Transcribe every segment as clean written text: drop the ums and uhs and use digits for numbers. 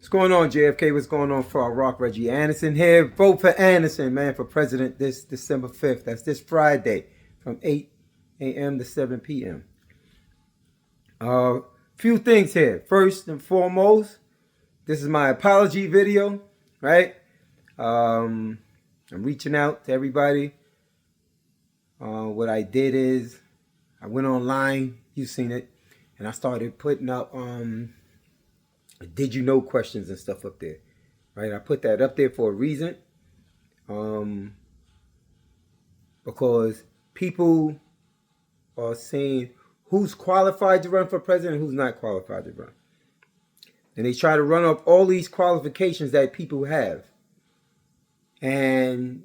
What's going on, JFK? What's going on for our Rock? Reggie Anderson here. Vote for Anderson, man, for president this December 5th. That's this Friday from 8 a.m. to 7 p.m. Few things here. First and foremost, this is my apology video, right? I'm reaching out to everybody. What I did is I went online, you've seen it, and I started putting up did you know questions and stuff up there, right? I put that up there for a reason, because people are saying who's qualified to run for president and who's not qualified to run. And they try to run up all these qualifications that people have. And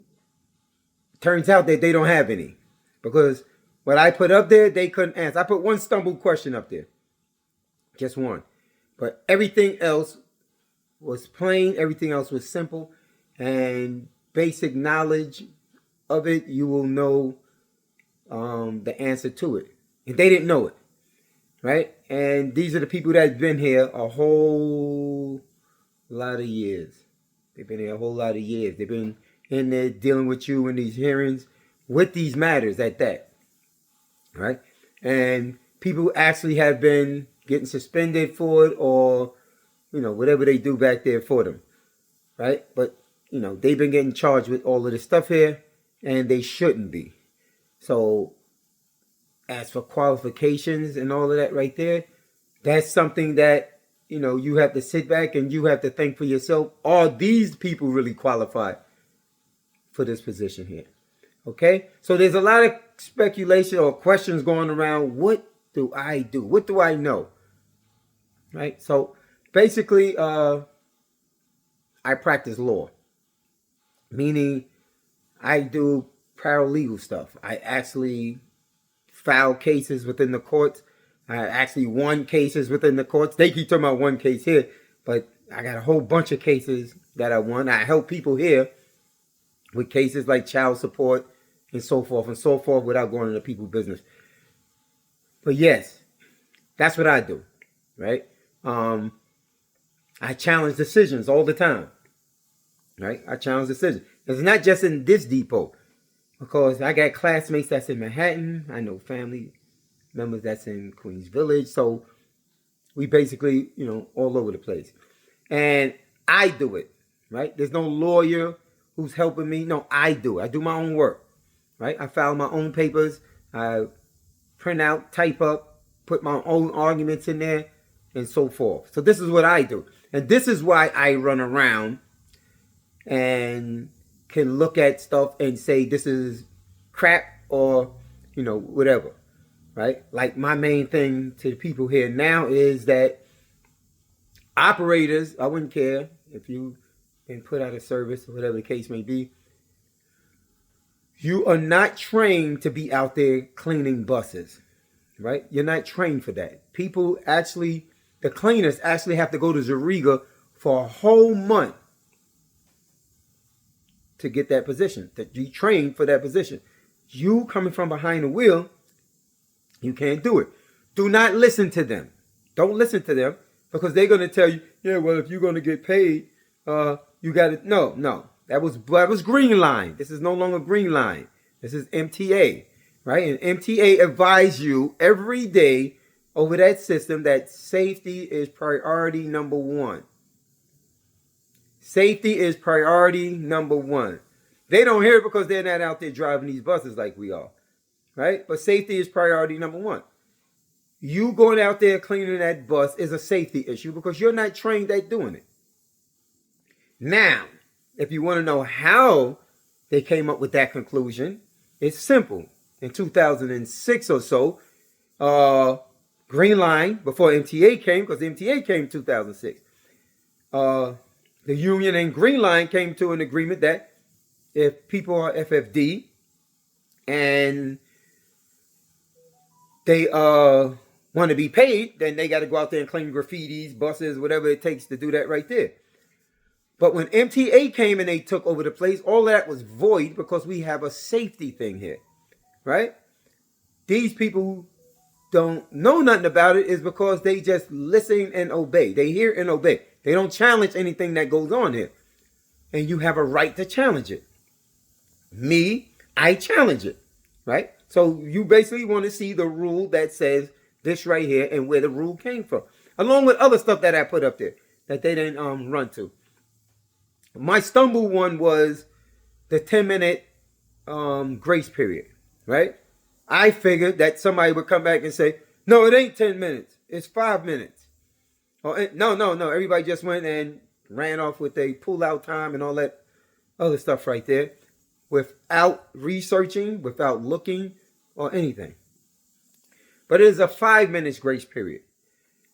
it turns out that they don't have any. Because what I put up there, they couldn't answer. I put one stumbled question up there. Just one. But everything else was plain. Everything else was simple. And basic knowledge of it, you will know the answer to it. And they didn't know it. Right? And these are the people that's been here a whole lot of years. They've been here a whole lot of years. They've been in there dealing with you in these hearings with these matters at that. Right? And people actually have been getting suspended for it, or, you know, whatever they do back there for them. Right? But, you know, they've been getting charged with all of this stuff here, and they shouldn't be. So, as for qualifications and all of that right there, that's something that, you know, you have to sit back and you have to think for yourself, are these people really qualified for this position here? Okay? So there's a lot of speculation or questions going around. What do I do? What do I know? Right? So basically, I practice law. Meaning I do paralegal stuff. I actually file cases within the courts. I actually won cases within the courts. They keep talking about one case here, but I got a whole bunch of cases that I won. I help people here with cases like child support and so forth without going into people's business. But yes, that's what I do, right? I challenge decisions all the time, right? I challenge decisions. It's not just in this depot, because I got classmates that's in Manhattan. I know family members that's in Queens Village. So we basically, you know, all over the place. And I do it, right? There's no lawyer who's helping me. No, I do. I do my own work, right? I file my own papers. I print out, type up, put my own arguments in there, and so forth. So this is what I do. And this is why I run around and can look at stuff and say this is crap, or, you know, whatever, right? Like my main thing to the people here now is that operators, I wouldn't care if you've been put out of service or whatever the case may be, you are not trained to be out there cleaning buses, right? You're not trained for that. People actually, the cleaners actually have to go to Zariga for a whole month to get that position, to be trained for that position. You coming from behind the wheel, you can't do it. Do not listen to them. Don't listen to them, because they're going to tell you, yeah, well, if you're going to get paid, you got to, no. That was Green Line. This is no longer Green Line. This is MTA, right? And MTA advise you every day over that system that safety is priority number one. Safety is priority number one. They don't hear it because they're not out there driving these buses like we are, right? But safety is priority number one. You going out there cleaning that bus is a safety issue because you're not trained at doing it. Now, if you want to know how they came up with that conclusion, it's simple. In 2006 or so, Green Line, before MTA came, because MTA came in 2006, the union and Green Line came to an agreement that if people are FFD and they want to be paid, then they got to go out there and clean graffitis, buses, whatever it takes to do that right there. But when MTA came and they took over the place, all that was void because we have a safety thing here, right? These people don't know nothing about it is because they just listen and obey. They hear and obey. They don't challenge anything that goes on here. And you have a right to challenge it. Me, I challenge it, right? So you basically want to see the rule that says this right here and where the rule came from, along with other stuff that I put up there that they didn't run to. My stumble one was the 10-minute grace period, right? I figured that somebody would come back and say, no, it ain't 10 minutes. It's 5 minutes. Or, no. Everybody just went and ran off with a pull-out time and all that other stuff right there without researching, without looking, or anything. But it is a 5 minutes grace period.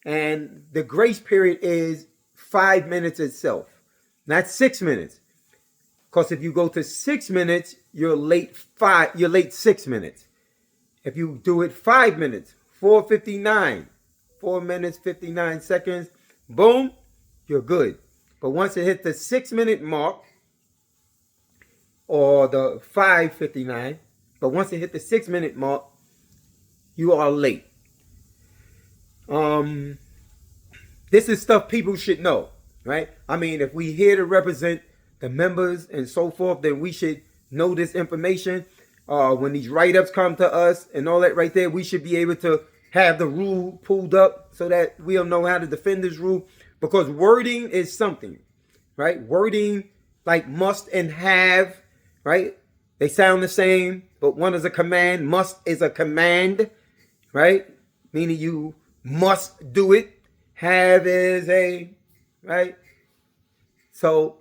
And the grace period is 5 minutes itself, not 6 minutes. Because if you go to 6 minutes, you're late 6 minutes. If you do it 5 minutes, 4:59, 4 minutes, 59 seconds, boom, you're good. But once it hits the 6 minute mark, or the 5:59, but once it hit the 6 minute mark, you are late. This is stuff people should know, right? I mean, if we here to represent the members and so forth, then we should know this information. When these write-ups come to us and all that right there, we should be able to have the rule pulled up so that we'll know how to defend this rule. Because wording is something, right? Wording like must and have, right? They sound the same, but one is a command. Must is a command, right? Meaning you must do it. Have is a, right? So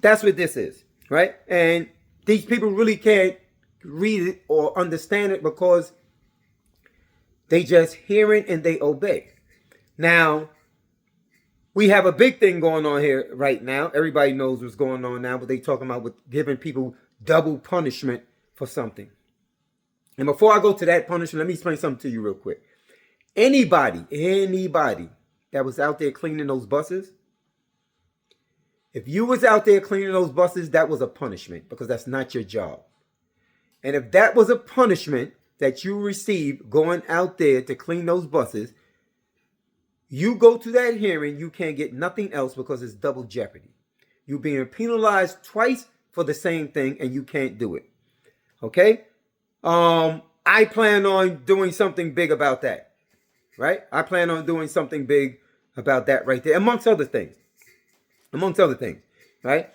that's what this is, right? And these people really can't read it or understand it because they just hear it and they obey. Now, we have a big thing going on here right now. Everybody knows what's going on now, but they talking about with giving people double punishment for something. And before I go to that punishment, let me explain something to you real quick. Anybody that was out there cleaning those buses, if you was out there cleaning those buses, that was a punishment because that's not your job. And if that was a punishment that you received going out there to clean those buses, you go to that hearing, you can't get nothing else because it's double jeopardy. You're being penalized twice for the same thing and you can't do it. Okay? I plan on doing something big about that. Right? I plan on doing something big about that right there, amongst other things. Right?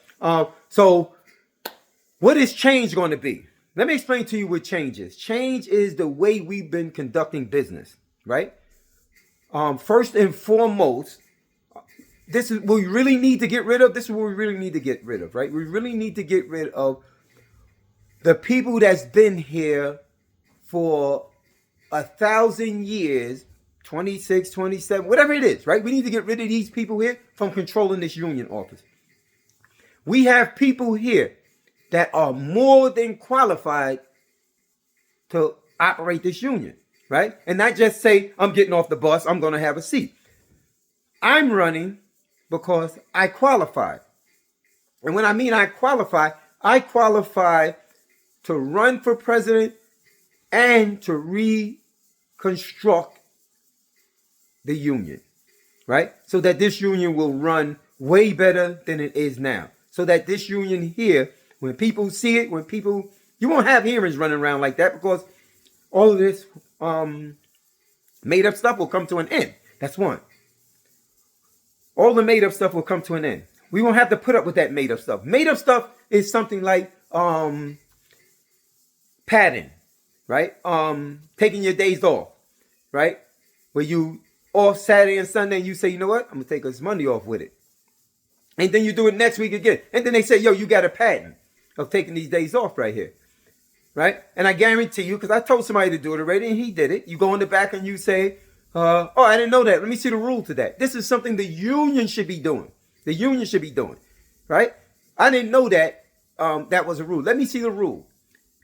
So what is change going to be? Let me explain to you what change is. Change is the way we've been conducting business, right? First and foremost, this is what we really need to get rid of. This is what we really need to get rid of, right? We really need to get rid of the people that's been here for 1,000 years, 26, 27, whatever it is, right? We need to get rid of these people here from controlling this union office. We have people here that are more than qualified to operate this union, right? And not just say, I'm getting off the bus, I'm going to have a seat. I'm running because I qualify. And when I mean I qualify to run for president and to reconstruct the union, right? So that this union will run way better than it is now. So that this union here, when people see it, you won't have hearings running around like that because all of this made up stuff will come to an end. That's one. All the made up stuff will come to an end. We won't have to put up with that made up stuff. Made up stuff is something like padding, right? Taking your days off, right? Where you off Saturday and Sunday and you say, you know what? I'm going to take this Monday off with it. And then you do it next week again. And then they say, yo, you got a pattern of taking these days off right here. Right? And I guarantee you, because I told somebody to do it already and he did it. You go in the back and you say, oh, I didn't know that. Let me see the rule to that. This is something the union should be doing. The union should be doing. Right? I didn't know that that was a rule. Let me see the rule.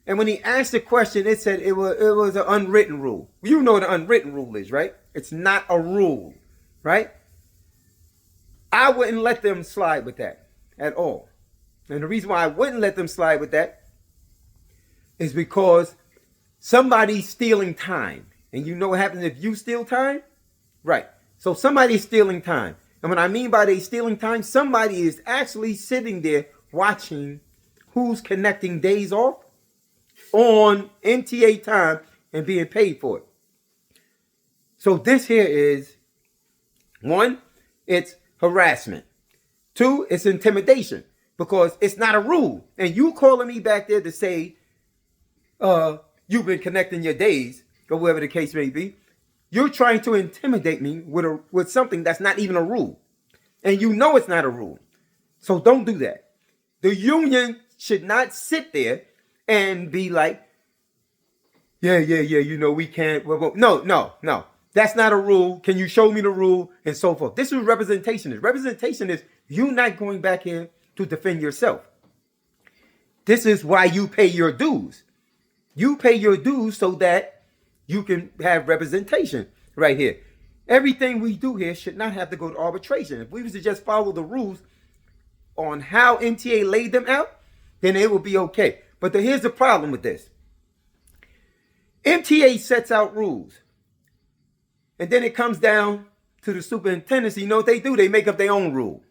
And when he asked the question, it said it was an unwritten rule. You know what an unwritten rule is, right? It's not a rule, right? I wouldn't let them slide with that at all. And the reason why I wouldn't let them slide with that is because somebody's stealing time. And you know what happens if you steal time? Right. So somebody's stealing time. And what I mean by they stealing time, somebody is actually sitting there watching who's connecting days off on MTA time and being paid for it. So this here is, one, it's harassment. Two, it's intimidation because it's not a rule. And you calling me back there to say you've been connecting your days or whatever the case may be. You're trying to intimidate me with something that's not even a rule. And you know it's not a rule. So don't do that. The union should not sit there and be like, yeah, we can't. No. That's not a rule. Can you show me the rule? And so forth. This is what representation is. Representation is you not going back here to defend yourself. This is why you pay your dues. You pay your dues so that you can have representation right here. Everything we do here should not have to go to arbitration. If we was to just follow the rules on how MTA laid them out, then it will be okay. But here's the problem with this. MTA sets out rules. And then it comes down to the superintendents. You know what they do? They make up their own rule.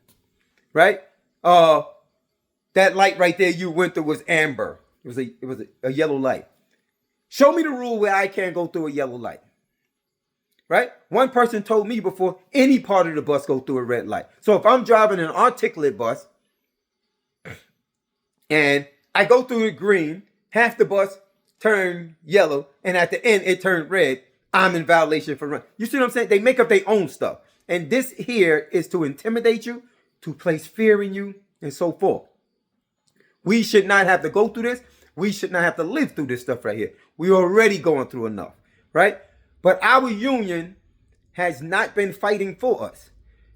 Right? That light right there you went through was amber. It was a yellow light. Show me the rule where I can't go through a yellow light. Right? One person told me before any part of the bus go through a red light. So if I'm driving an articulate bus and I go through the green, half the bus turned yellow, and at the end it turned red, I'm in violation for running. You see what I'm saying? They make up their own stuff. And this here is to intimidate you, to place fear in you, and so forth. We should not have to go through this. We should not have to live through this stuff right here. We're already going through enough, right? But our union has not been fighting for us,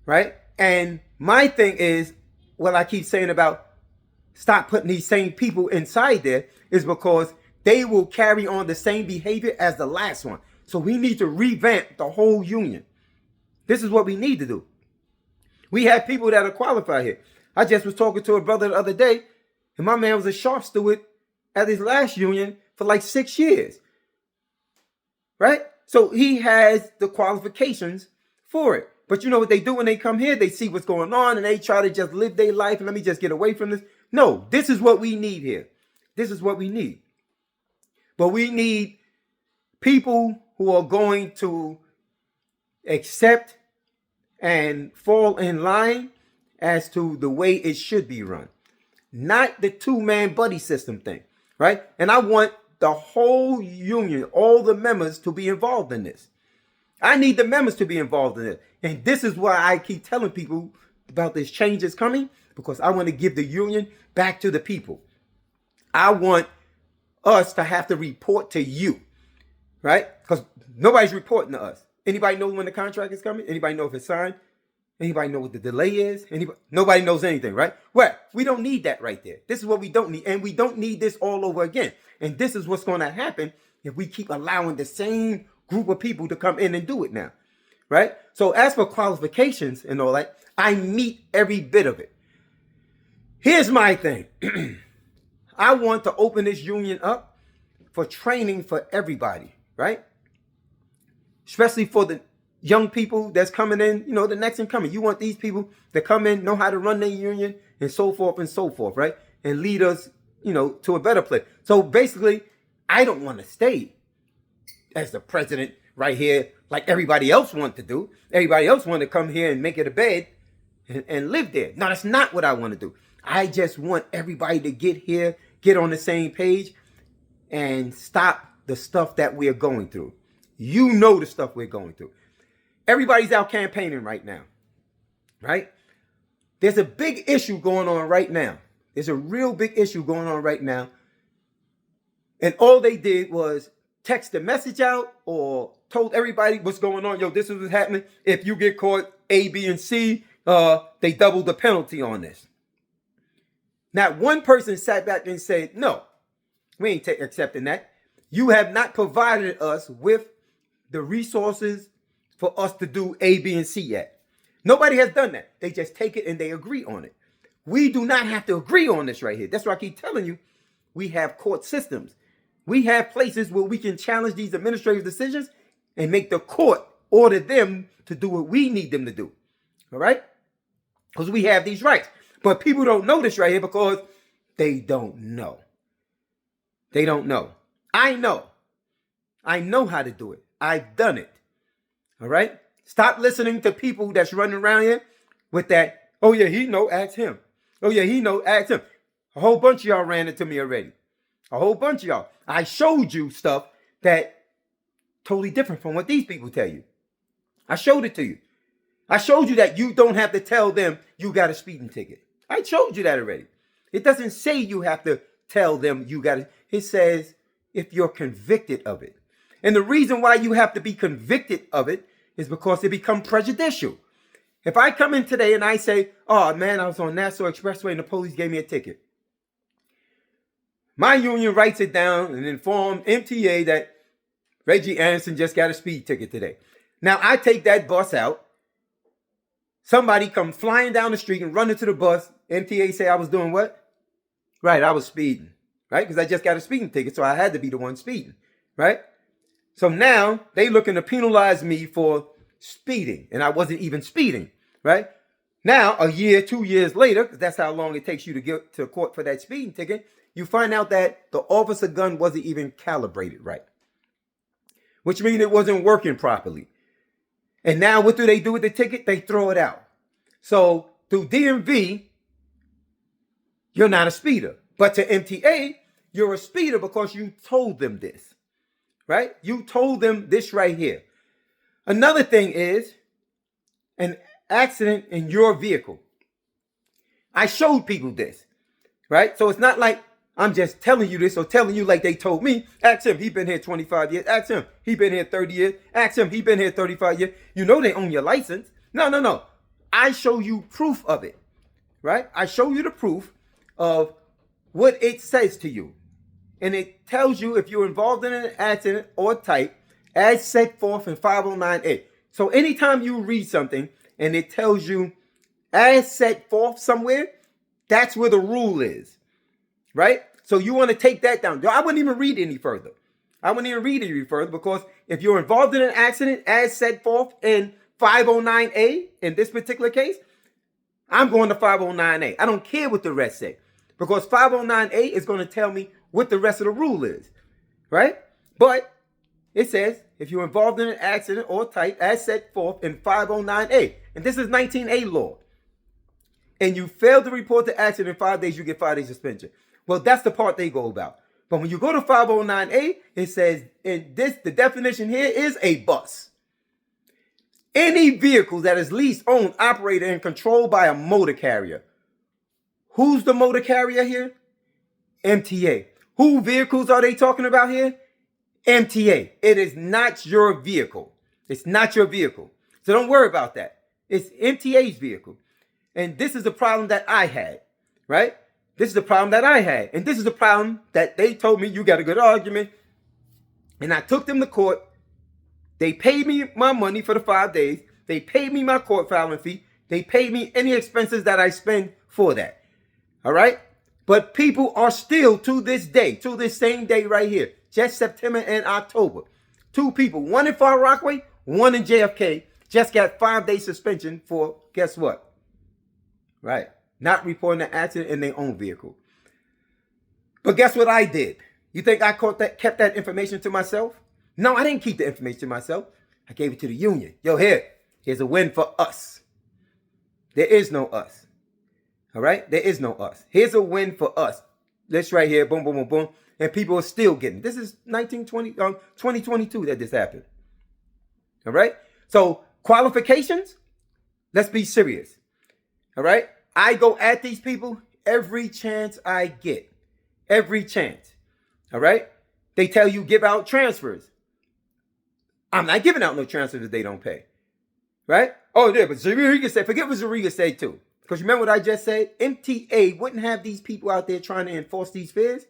right? And my thing is, what I keep saying about stop putting these same people inside there is because they will carry on the same behavior as the last one. So we need to revamp the whole union. This is what we need to do. We have people that are qualified here. I just was talking to a brother the other day, and my man was a sharp steward at his last union for like 6 years. Right? So he has the qualifications for it. But you know what they do when they come here? They see what's going on and they try to just live their life and let me just get away from this. No, this is what we need here. This is what we need. But we need people who are going to accept and fall in line as to the way it should be run. Not the two-man buddy system thing, right? And I want the whole union, all the members to be involved in this. I need the members to be involved in it. And this is why I keep telling people about this change is coming, because I want to give the union back to the people. I want us to have to report to you, right? Because nobody's reporting to us. Anybody know when the contract is coming? Anybody know if it's signed? Anybody know what the delay is? Nobody knows anything, right? Well, we don't need that right there. This is what we don't need. And we don't need this all over again. And this is what's going to happen if we keep allowing the same group of people to come in and do it now, right? So as for qualifications and all that, I meet every bit of it. Here's my thing. I want to open this union up for training for everybody, right? Especially for the young people that's coming in, you know, the next in coming. You want these people to come in, know how to run their union and so forth, right? And lead us, you know, to a better place. So basically, I don't want to stay as the president right here like everybody else want to do. Everybody else want to come here and make it a bed and live there. No, that's not what I want to do. I just want everybody to get here, get on the same page, and stop the stuff that we're going through. You know the stuff we're going through. Everybody's out campaigning right now, right? There's a big issue going on right now. There's a real big issue going on right now. And all they did was text the message out or told everybody what's going on. Yo, this is what's happening. If you get caught A, B, and C, they doubled the penalty on this. Not one person sat back and said, no, we ain't accepting that. You have not provided us with the resources for us to do A, B, and C yet. Nobody has done that. They just take it and they agree on it. We do not have to agree on this right here. That's why I keep telling you, we have court systems. We have places where we can challenge these administrative decisions and make the court order them to do what we need them to do, All right? Because we have these rights. But people don't know this right here because they don't know. They don't know. I know. I know how to do it. I've done it. All right? Stop listening to people that's running around here with that, oh yeah, he know, ask him. Oh yeah, he know, ask him. A whole bunch of y'all ran into me already. A whole bunch of y'all. I showed you stuff that totally different from what these people tell you. I showed it to you. I showed you that you don't have to tell them you got a speeding ticket. I showed you that already. It doesn't say you have to tell them you got it. It says if you're convicted of it. And the reason why you have to be convicted of it is because it becomes prejudicial. If I come in today and I say, oh man, I was on Nassau Expressway and the police gave me a ticket. My union writes it down and informs MTA that Reggie Anderson just got a speed ticket today. Now I take that bus out. Somebody comes flying down the street and run into the bus. MTA say I was doing what? Right, I was speeding. Right? Because I just got a speeding ticket, so I had to be the one speeding. Right? So now they looking to penalize me for speeding, and I wasn't even speeding. Right? Now, a year, 2 years later, because that's how long it takes you to get to court for that speeding ticket, you find out that the officer gun wasn't even calibrated right. Which means it wasn't working properly. And now what do they do with the ticket? They throw it out. So through DMV, you're not a speeder. But to MTA, you're a speeder because you told them this. Right? You told them this right here. Another thing is an accident in your vehicle. I showed people this. Right? So it's not like I'm just telling you this or telling you like they told me. Ask him, he been here 25 years. Ask him, he been here 30 years. Ask him, he been here 35 years. You know they own your license. No. I show you proof of it, right? I show you the proof of what it says to you. And it tells you if you're involved in an accident or type as set forth in 509A. So anytime you read something and it tells you as set forth somewhere, that's where the rule is. Right? So you want to take that down. I wouldn't even read any further. Because if you're involved in an accident as set forth in 509A, in this particular case, I'm going to 509A. I don't care what the rest say. Because 509A is going to tell me what the rest of the rule is. Right? But it says if you're involved in an accident or type as set forth in 509A. And this is 19A law. And you fail to report the accident in 5 days, you get 5 days suspension. Well, that's the part they go about. But when you go to 509A, it says the definition here is a bus. Any vehicle that is leased, owned, operated, and controlled by a motor carrier. Who's the motor carrier here? MTA. Who vehicles are they talking about here? MTA. It is not your vehicle. It's not your vehicle. So don't worry about that. It's MTA's vehicle. And this is the problem that I had, right? This is the problem that I had. And this is the problem that they told me you got a good argument. And I took them to court. They paid me my money for the 5 days. They paid me my court filing fee. They paid me any expenses that I spend for that. All right? But people are still to this day, to this same day right here, just September and October. 2 people, one in Far Rockaway, one in JFK, just got 5-day suspension for, guess what? Right. Not reporting an accident in their own vehicle. But guess what I did? You think I kept that information to myself? No, I didn't keep the information to myself. I gave it to the union. Yo, here's a win for us. There is no us. All right? There is no us. Here's a win for us. This right here, boom, boom, boom, boom. And people are still getting. This is 2022 that this happened. All right? So qualifications, let's be serious. All right? I go at these people every chance I get. Every chance. All right? They tell you give out transfers. I'm not giving out no transfers if they don't pay. Right? Oh, yeah, but Zariga said, forget what Zariga said too. Because remember what I just said? MTA wouldn't have these people out there trying to enforce these fears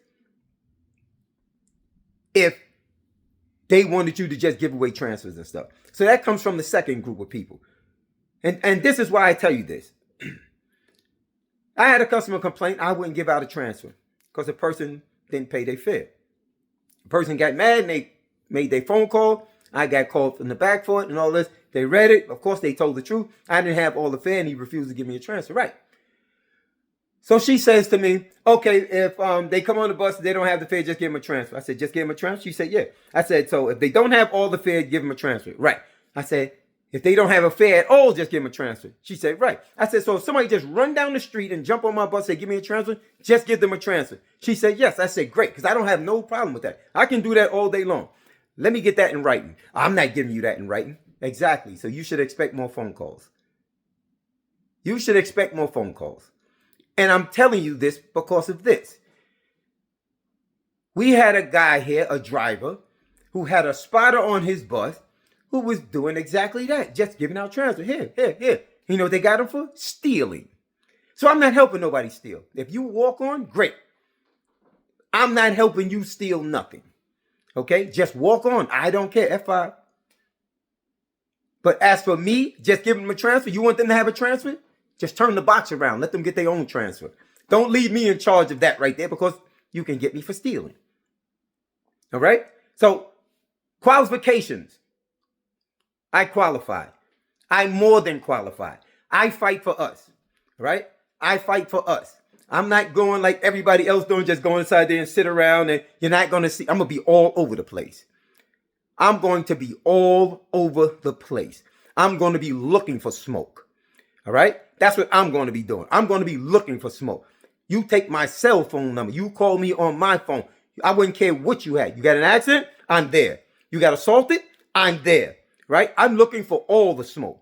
if they wanted you to just give away transfers and stuff. So that comes from the second group of people. And this is why I tell you this. I had a customer complaint I wouldn't give out a transfer because the person didn't pay their fare. The person got mad and they made their phone call. I got called from the back for it and all this. They read it. Of course, they told the truth. I didn't have all the fare, and he refused to give me a transfer. Right. So she says to me, okay, if they come on the bus, they don't have the fare, just give them a transfer. I said, just give them a transfer? She said, yeah. I said, so if they don't have all the fare, give them a transfer. Right. I said, if they don't have a fare at all, just give them a transfer. She said, right. I said, so if somebody just run down the street and jump on my bus and say, give me a transfer, just give them a transfer. She said, yes. I said, great, because I don't have no problem with that. I can do that all day long. Let me get that in writing. I'm not giving you that in writing. Exactly. So you should expect more phone calls. You should expect more phone calls. And I'm telling you this because of this. We had a guy here, a driver, who had a spotter on his bus who was doing exactly that, just giving out transfer. Here. You know what they got him for? Stealing. So I'm not helping nobody steal. If you walk on, great. I'm not helping you steal nothing. Okay? Just walk on. I don't care. F5. But as for me, just give them a transfer. You want them to have a transfer? Just turn the box around. Let them get their own transfer. Don't leave me in charge of that right there because you can get me for stealing. All right? So, qualifications. I qualify. I'm more than qualified. I fight for us. Right? I fight for us. I'm not going like everybody else doing, just going inside there and sit around and you're not going to see. I'm going to be all over the place. I'm going to be all over the place. I'm going to be looking for smoke. All right? That's what I'm going to be doing. I'm going to be looking for smoke. You take my cell phone number. You call me on my phone. I wouldn't care what you had. You got an accident? I'm there. You got assaulted? I'm there. Right? I'm looking for all the smoke.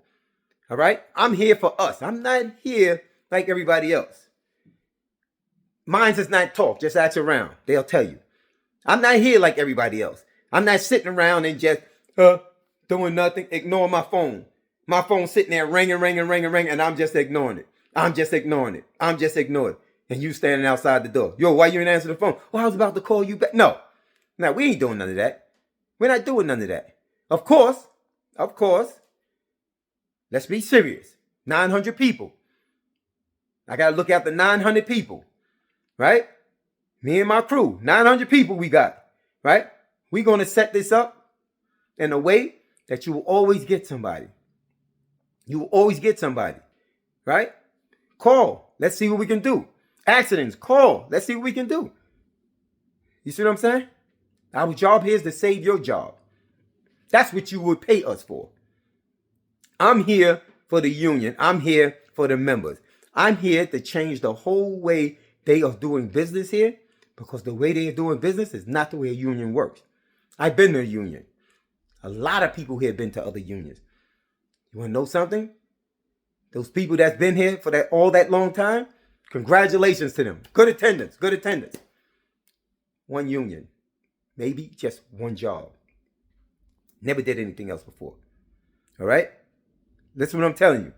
All right? I'm here for us. I'm not here like everybody else. Mine does not talk. Just ask around. They'll tell you. I'm not here like everybody else. I'm not sitting around and just doing nothing, ignoring my phone. My phone's sitting there ringing, and I'm just ignoring it. I'm just ignoring it. And you standing outside the door. Yo, why you ain't answering the phone? Well, I was about to call you back. No, we ain't doing none of that. We're not doing none of that. Of course, let's be serious. 900 people. I got to look after 900 people, right? Me and my crew, 900 people we got, right? We're going to set this up in a way that you will always get somebody. You will always get somebody, right? Call. Let's see what we can do. Accidents. Call. Let's see what we can do. You see what I'm saying? Our job here is to save your job. That's what you would pay us for. I'm here for the union. I'm here for the members. I'm here to change the whole way they are doing business here because the way they are doing business is not the way a union works. I've been to a union. A lot of people here have been to other unions. You want to know something? Those people that's been here for all that long time, congratulations to them. Good attendance. One union. Maybe just one job. Never did anything else before. All right? Listen what I'm telling you.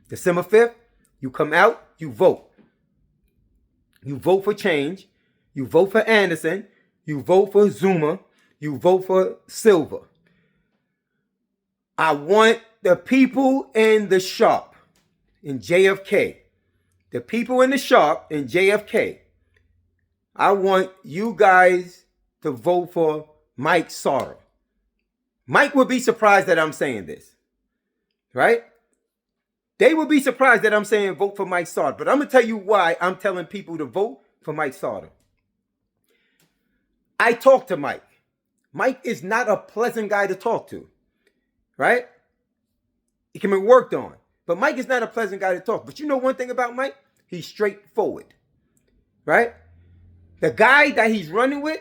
December 5th, you come out, you vote. You vote for change. You vote for Anderson. You vote for Zuma. You vote for Silver. I want the people in the shop in JFK. The people in the shop in JFK. I want you guys to vote for Mike Sauter. Mike would be surprised that I'm saying this. Right? They would be surprised that I'm saying vote for Mike Sauter. But I'm going to tell you why I'm telling people to vote for Mike Sauter. I talked to Mike. Mike is not a pleasant guy to talk to. Right? It can be worked on. But Mike is not a pleasant guy to talk. But you know one thing about Mike? He's straightforward. Right? The guy that he's running with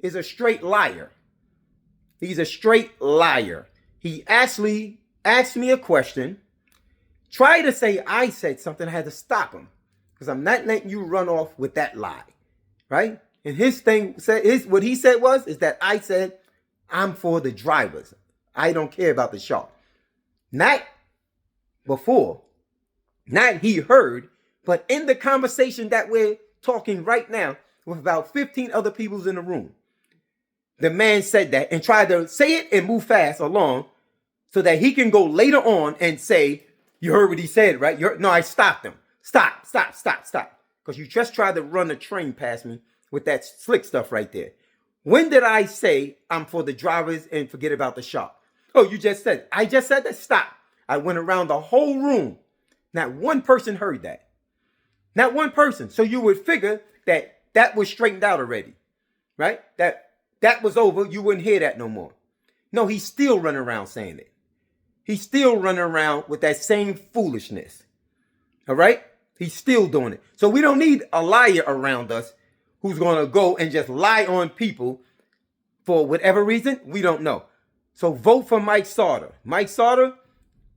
is a straight liar. He's a straight liar. He actually asked me a question. Tried to say I said something. I had to stop him. Because I'm not letting you run off with that lie. Right? And his thing said, what he said is that I said, I'm for the drivers. I don't care about the shop. Not before. Not he heard. But in the conversation that we're talking right now with about 15 other people in the room. The man said that and tried to say it and move fast along so that he can go later on and say, you heard what he said, right? No, I stopped him. Stop. Because you just tried to run a train past me with that slick stuff right there. When did I say I'm for the drivers and forget about the shop? Oh, you just said, I just said that? Stop. I went around the whole room. Not one person heard that. Not one person. So you would figure that that was straightened out already, right? That was over. You wouldn't hear that no more. No, he's still running around saying it. He's still running around with that same foolishness. All right? He's still doing it. So we don't need a liar around us who's going to go and just lie on people for whatever reason. We don't know. So vote for Mike Sauter. Mike Sauter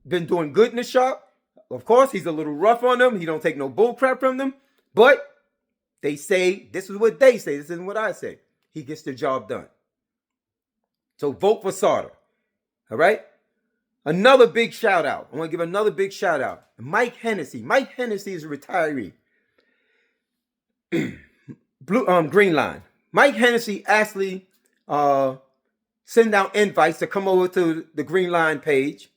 been doing good in the shop. Of course, he's a little rough on them. He don't take no bull crap from them. But they say, this is what they say. This isn't what I say. He gets the job done. So vote for Sauter. All right? Another big shout out. I want to give another big shout out. Mike Hennessy. Mike Hennessy is a retiree. Green Line. Mike Hennessy actually send out invites to come over to the Green Line page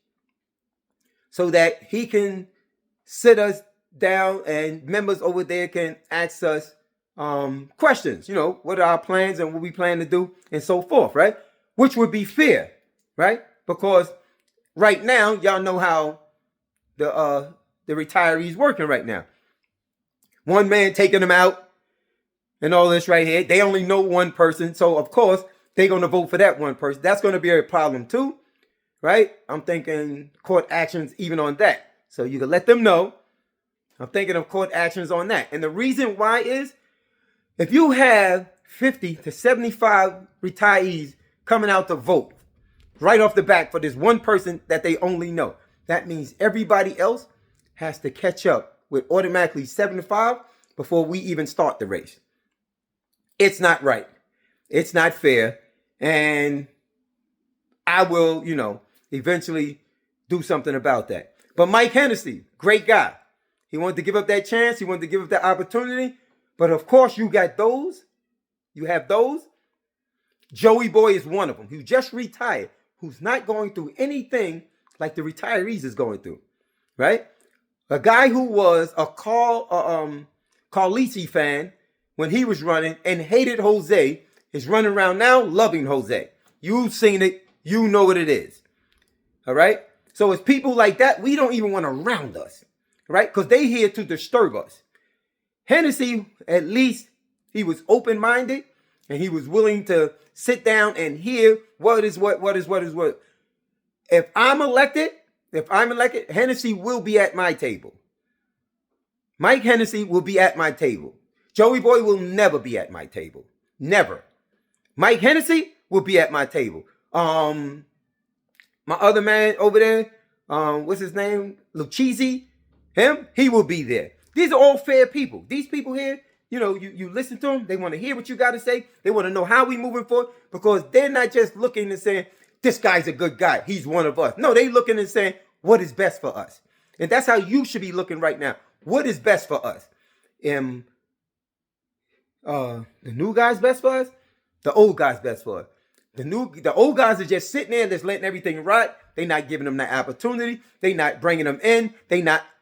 so that he can sit us down and members over there can ask us questions. You know, what are our plans and what we plan to do and so forth, right? Which would be fair, right? Because right now, y'all know how the retirees working right now. One man taking them out and all this right here. They only know one person. So, of course, they're going to vote for that one person. That's going to be a problem, too, right? I'm thinking court actions even on that. So you can let them know. I'm thinking of court actions on that. And the reason why is if you have 50 to 75 retirees coming out to vote right off the bat for this one person that they only know, that means everybody else has to catch up with automatically 75 before we even start the race. It's not right. It's not fair. And I will, eventually do something about that. But Mike Hennessy, great guy. He wanted to give up that chance. He wanted to give up that opportunity. But of course, you got those. You have those. Joey Boy is one of them who just retired, who's not going through anything like the retirees is going through, right? A guy who was a Carlisi fan when he was running and hated Jose is running around now loving Jose. You've seen it. You know what it is. All right? So it's people like that we don't even want around us, right? Because they here to disturb us. Hennessy, at least he was open-minded and he was willing to sit down and hear what is what. If I'm elected, Hennessy will be at my table. Mike Hennessy will be at my table. Joey Boy will never be at my table. Never. Mike Hennessy will be at my table. My other man over there, what's his name? Lucchese. He will be there. These are all fair people. These people here, you listen to them. They want to hear what you got to say. They want to know how we moving forward because they're not just looking and saying, this guy's a good guy. He's one of us. No, they looking and saying, what is best for us? And that's how you should be looking right now. What is best for us? The new guy's best for us? The old guy's best for us. The old guys are just sitting there, just letting everything rot. They not giving them that opportunity. They not bringing them in.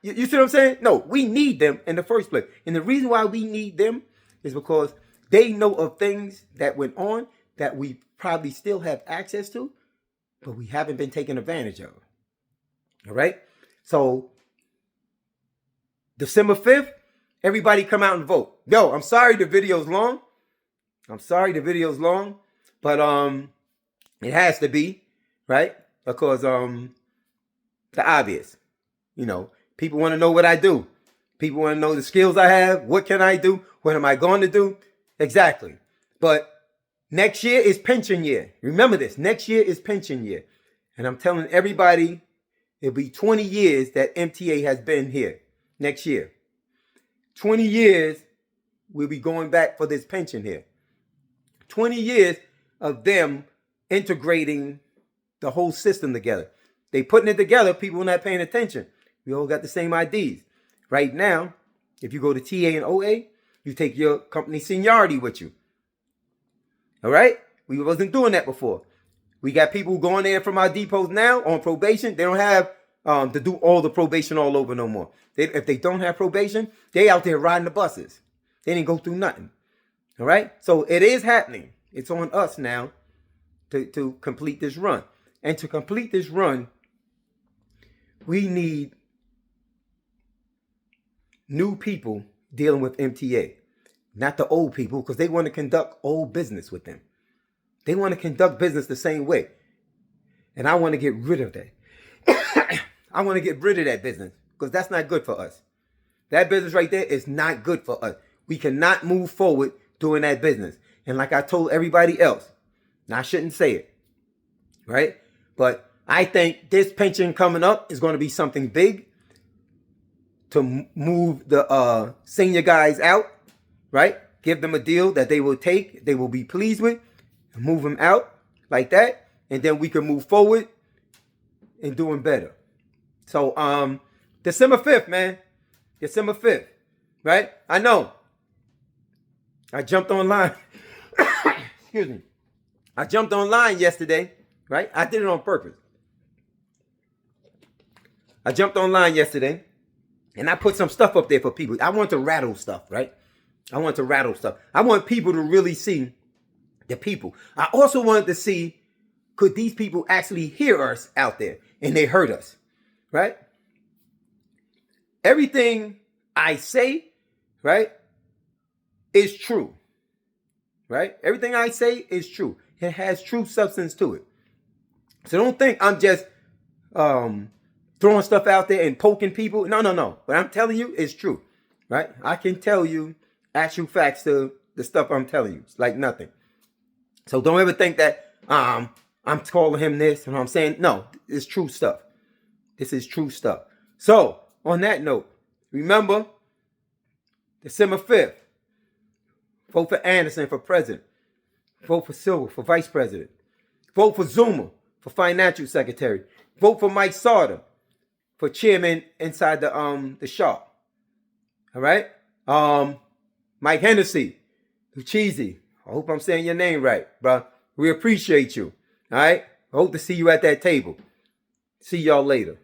You see what I'm saying? No, we need them in the first place. And the reason why we need them is because they know of things that went on that we probably still have access to, but we haven't been taken advantage of. All right? So, December 5th, everybody come out and vote. Yo, I'm sorry the video's long. But it has to be, right? Because the obvious. People want to know what I do. People want to know the skills I have. What can I do? What am I going to do? Exactly. But next year is pension year. Remember this. Next year is pension year. And I'm telling everybody, it'll be 20 years that MTA has been here next year. 20 years we'll be going back for this pension here. 20 years of them integrating the whole system together. They putting it together, people not paying attention. We all got the same IDs. Right now, if you go to TA and OA, you take your company seniority with you. All right? We wasn't doing that before. We got people going there from our depots now on probation. They don't have to do all the probation all over no more. If they don't have probation, they out there riding the buses. They didn't go through nothing. All right? So it is happening. It's on us now to complete this run. And to complete this run, we need new people dealing with MTA, not the old people, because they want to conduct old business with them. They want to conduct business the same way. And I want to get rid of that. I want to get rid of that business because that's not good for us. That business right there is not good for us. We cannot move forward doing that business. And like I told everybody else, and I shouldn't say it, right? But I think this pension coming up is going to be something big to move the senior guys out, right? Give them a deal that they will take, they will be pleased with, and move them out like that. And then we can move forward and doing better. So December 5th, man. December 5th, right? I know. I jumped online. Excuse me. I jumped online yesterday, right? I did it on purpose. I jumped online yesterday and I put some stuff up there for people. I want to rattle stuff, right? I want to rattle stuff. I want people to really see the people. I also wanted to see, could these people actually hear us out there? And they heard us, right? Everything I say, right, is true, right? Everything I say is true. It has true substance to it. So don't think I'm just throwing stuff out there and poking people. No. What I'm telling you is true, right? I can tell you actual facts to the stuff I'm telling you. It's like nothing. So don't ever think that I'm calling him this and I'm saying, no, it's true stuff. This is true stuff. So on that note, remember, December 5th, vote for Anderson for president. Vote for Silver for vice president. Vote for Zuma for financial secretary. Vote for Mike Sauter for chairman inside the shop. All right? Mike Hennessy, Cheesy. I hope I'm saying your name right, bro. We appreciate you. All right? I hope to see you at that table. See y'all later.